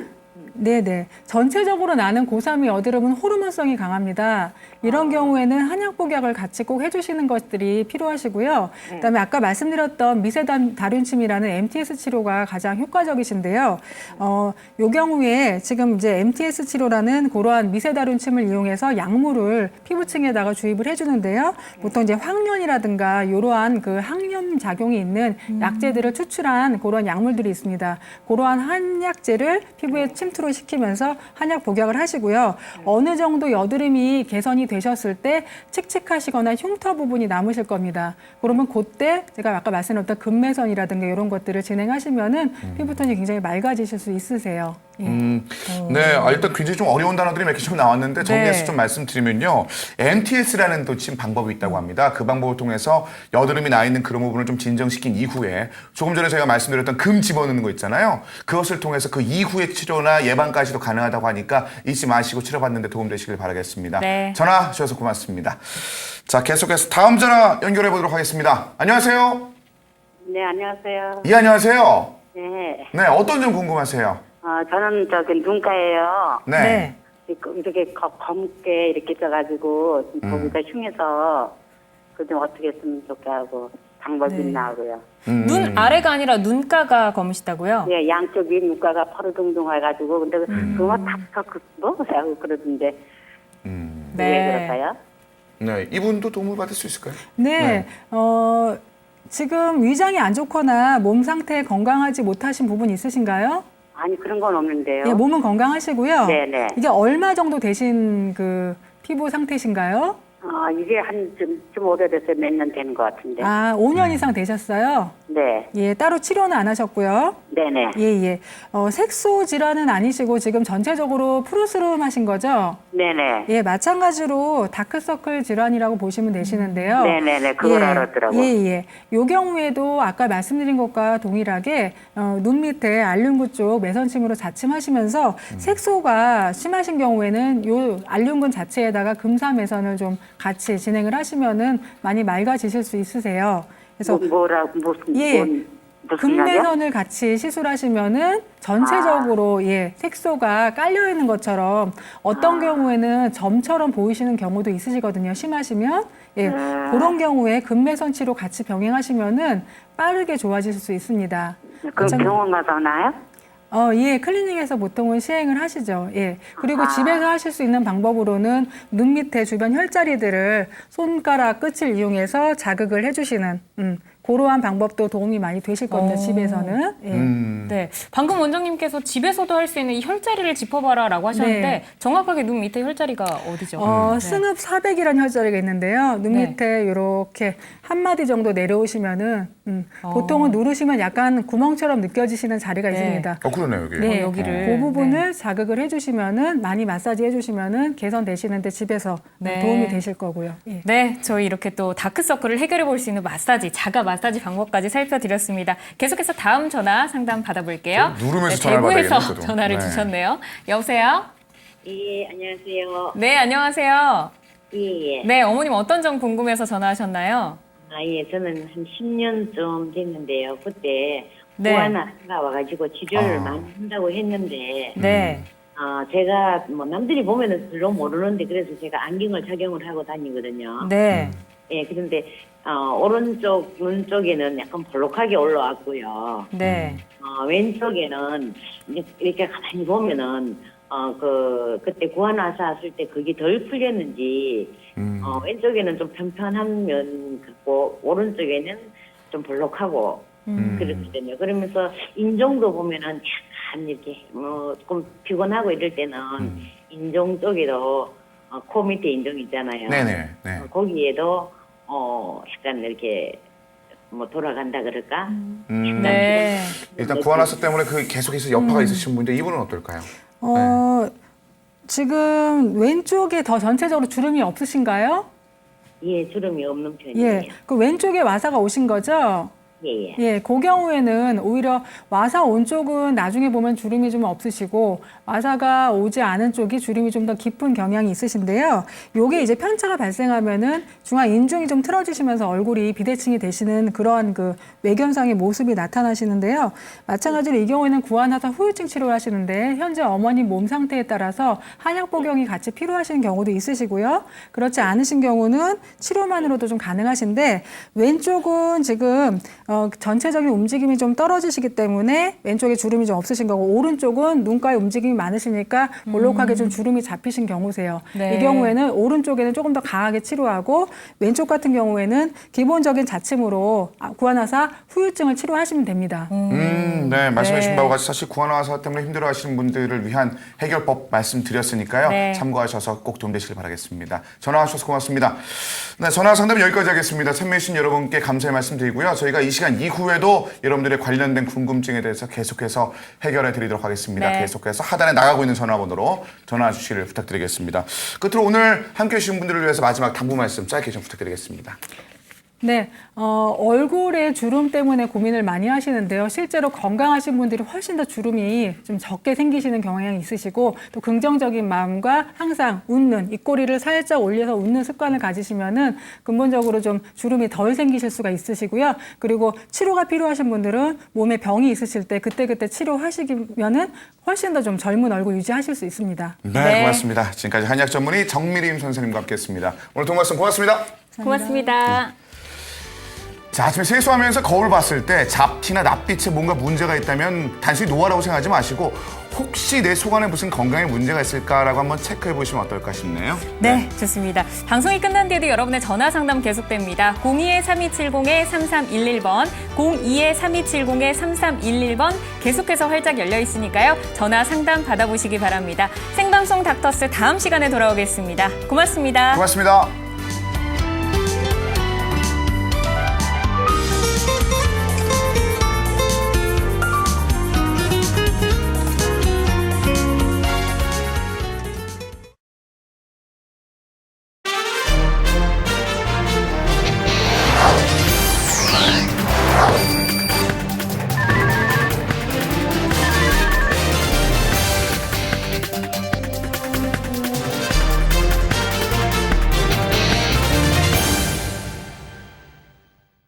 네네. 전체적으로 나는 고3의 여드름은 호르몬성이 강합니다. 이런 경우에는 한약 복약을 같이 꼭 해주시는 것들이 필요하시고요. 그다음에 아까 말씀드렸던 미세다륜침이라는 MTS 치료가 가장 효과적이신데요. 요 경우에 지금 이제 MTS 치료라는 그러한 미세다륜침을 이용해서 약물을 피부층에다가 주입을 해주는데요. 보통 이제 황련이라든가 이러한 그 항염 작용이 있는 약재들을 추출한 그런 약물들이 있습니다. 그러한 한약재를 피부에 침투를 시키면서 한약 복약을 하시고요. 어느 정도 여드름이 개선이 되셨을 때 칙칙하시거나 흉터 부분이 남으실 겁니다. 그러면 그때 제가 아까 말씀드렸던 금매선이라든가 이런 것들을 진행하시면은 피부톤이 굉장히 맑아지실 수 있으세요. 예. 네, 일단 굉장히 좀 어려운 단어들이 몇 개 좀 나왔는데 정리해서 네. 좀 말씀드리면요. MTS라는 또 침 방법이 있다고 합니다. 그 방법을 통해서 여드름이 나 있는 그런 부분을 좀 진정시킨 이후에 조금 전에 제가 말씀드렸던 금 집어넣는 거 있잖아요. 그것을 통해서 그 이후의 치료나 예방까지도 가능하다고 하니까 잊지 마시고 치료받는 데 도움되시길 바라겠습니다. 네. 전화 주셔서 고맙습니다. 자, 계속해서 다음 전화 연결해 보도록 하겠습니다. 안녕하세요. 네, 안녕하세요. 예, 안녕하세요. 네. 네, 어떤 점 궁금하세요? 저는 눈가예요. 네. 이렇게 검게 이렇게 떠가지고 보기가 흉해서 그 좀 어떻게 했으면 좋게 하고 방법이 있나 하고요. 눈 아래가 아니라 눈가가 검으시다고요? 예, 양쪽이 눈가가 퍼르둥둥해가지고 근데 그거 탁탁 먹으라고 그러던데 왜 그럴까요? 네, 이분도 도움을 받을 수 있을까요? 네. 지금 위장이 안 좋거나 몸 상태 건강하지 못하신 부분 있으신가요? 아니 그런 건 없는데요. 예, 몸은 건강하시고요. 네네. 이게 얼마 정도 되신 그 피부 상태신가요? 이게 좀 오래됐어요. 몇 년 되는 것 같은데. 5년 이상 되셨어요? 네, 예, 따로 치료는 안 하셨고요. 네네. 예. 색소 질환은 아니시고 지금 전체적으로 푸르스름하신 거죠? 네네. 예, 마찬가지로 다크서클 질환이라고 보시면 되시는데요. 네네네. 그걸 알았더라고요. 예. 요 경우에도 아까 말씀드린 것과 동일하게 눈 밑에 알륜근 쪽 매선침으로 자침하시면서 색소가 심하신 경우에는 요 알륜근 자체에다가 금사매선을 좀 같이 진행을 하시면은 많이 맑아지실 수 있으세요. 그래서 무슨 약이요? 금매선을 같이 시술하시면은 전체적으로 색소가 깔려 있는 것처럼 어떤 경우에는 점처럼 보이시는 경우도 있으시거든요. 심하시면 그런 경우에 금매선 치료 같이 병행하시면은 빠르게 좋아지실 수 있습니다. 그 병원 가서 하나요? 예, 클리닉에서 보통은 시행을 하시죠. 예. 그리고 집에서 하실 수 있는 방법으로는 눈 밑에 주변 혈자리들을 손가락 끝을 이용해서 자극을 해주시는 그러한 방법도 도움이 많이 되실 겁니다. 집에서는. 예. 네. 방금 원장님께서 집에서도 할 수 있는 이 혈자리를 짚어봐라라고 하셨는데 네. 정확하게 눈 밑에 혈자리가 어디죠? 네. 승읍 400이라는 혈자리가 있는데요. 눈 네. 밑에 이렇게 한 마디 정도 내려오시면은 보통은 누르시면 약간 구멍처럼 느껴지시는 자리가 네. 있습니다. 그러네요, 여기. 네, 여기를. 그 부분을 자극을 해주시면은 많이 마사지 해주시면은 개선되시는데 집에서 네. 도움이 되실 거고요. 예. 네, 저희 이렇게 또 다크서클을 해결해 볼 수 있는 마사지, 자가 마사지 방법까지 살펴드렸습니다. 계속해서 다음 전화 상담 받아볼게요. 누르면서 전화를 대구에서 받아야겠네, 저도. 전화를 네. 주셨네요. 여보세요? 예, 안녕하세요. 네, 안녕하세요. 예, 예. 네, 어머님 어떤 점 궁금해서 전화하셨나요? 예, 저는 한 10년쯤 됐는데요. 그때 네. 고아나가 와가지고 치료를 아. 많이 한다고 했는데, 네. 제가 뭐 남들이 보면은 별로 모르는데 그래서 제가 안경을 착용을 하고 다니거든요. 네. 예, 그런데 오른쪽 눈 쪽에는 약간 볼록하게 올라왔고요. 네. 왼쪽에는 이렇게 가만히 보면은 그때 구안화사 했을 때 그게 덜 풀렸는지 왼쪽에는 좀 편편한 면 같고 오른쪽에는 좀 볼록하고 그렇거든요. 그러면서 인종도 보면은 약간 이렇게 조금 피곤하고 이럴 때는 인종 쪽에도 코 밑에 인종 있잖아요. 네네. 네. 거기에도 약간 이렇게 뭐 돌아간다 그럴까? 네. 일단 구안화사 때문에 그 계속해서 여파가 있으신 분인데 이분은 어떨까요? 지금 왼쪽에 더 전체적으로 주름이 없으신가요? 예, 주름이 없는 편이에요. 예. 그 왼쪽에 와사가 오신 거죠? 예, 예. 예, 그 경우에는 오히려 와사 온 쪽은 나중에 보면 주름이 좀 없으시고 와사가 오지 않은 쪽이 주름이 좀 더 깊은 경향이 있으신데요. 요게 이제 편차가 발생하면은 중앙 인중이 좀 틀어지시면서 얼굴이 비대칭이 되시는 그러한 그 외견상의 모습이 나타나시는데요. 마찬가지로 이 경우에는 구안화사 후유증 치료를 하시는데 현재 어머님 몸 상태에 따라서 한약 복용이 같이 필요하신 경우도 있으시고요. 그렇지 않으신 경우는 치료만으로도 좀 가능하신데 왼쪽은 지금 전체적인 움직임이 좀 떨어지시기 때문에 왼쪽에 주름이 좀 없으신 거고 오른쪽은 눈가에 움직임이 많으시니까 볼록하게 좀 주름이 잡히신 경우세요. 네. 이 경우에는 오른쪽에는 조금 더 강하게 치료하고 왼쪽 같은 경우에는 기본적인 자침으로 구안화사 후유증을 치료하시면 됩니다. 네, 말씀해 주신 네. 바와 같이 사실 구안화사 때문에 힘들어하시는 분들을 위한 해결법 말씀드렸으니까요. 네. 참고하셔서 꼭 도움되시길 바라겠습니다. 전화 주셔서 고맙습니다. 네, 전화 상담 여기까지 하겠습니다. 참여해주신 여러분께 감사의 말씀드리고요. 저희가 이 시간 이후에도 여러분들의 관련된 궁금증에 대해서 계속해서 해결해 드리도록 하겠습니다. 네. 계속해서 하단에 나가고 있는 전화번호로 전화 주시기를 부탁드리겠습니다. 끝으로 오늘 함께해 주신 분들을 위해서 마지막 당부 말씀 짧게 좀 부탁드리겠습니다. 네, 얼굴에 주름 때문에 고민을 많이 하시는데요. 실제로 건강하신 분들이 훨씬 더 주름이 좀 적게 생기시는 경향이 있으시고 또 긍정적인 마음과 항상 웃는 입꼬리를 살짝 올려서 웃는 습관을 가지시면은 근본적으로 좀 주름이 덜 생기실 수가 있으시고요. 그리고 치료가 필요하신 분들은 몸에 병이 있으실 때 그때그때 치료하시면은 훨씬 더 좀 젊은 얼굴 유지하실 수 있습니다. 네, 고맙습니다. 지금까지 한의학 전문의 정미림 선생님과 함께했습니다. 오늘 도움 말씀 고맙습니다. 고맙습니다. 자, 아침에 세수하면서 거울 봤을 때 잡티나 낯빛에 뭔가 문제가 있다면 단순히 노화라고 생각하지 마시고 혹시 내 속안에 무슨 건강에 문제가 있을까라고 한번 체크해 보시면 어떨까 싶네요. 네, 좋습니다. 방송이 끝난 뒤에도 여러분의 전화 상담 계속됩니다. 02-3270-3311번, 02-3270-3311번 계속해서 활짝 열려 있으니까요. 전화 상담 받아보시기 바랍니다. 생방송 닥터스 다음 시간에 돌아오겠습니다. 고맙습니다. 고맙습니다.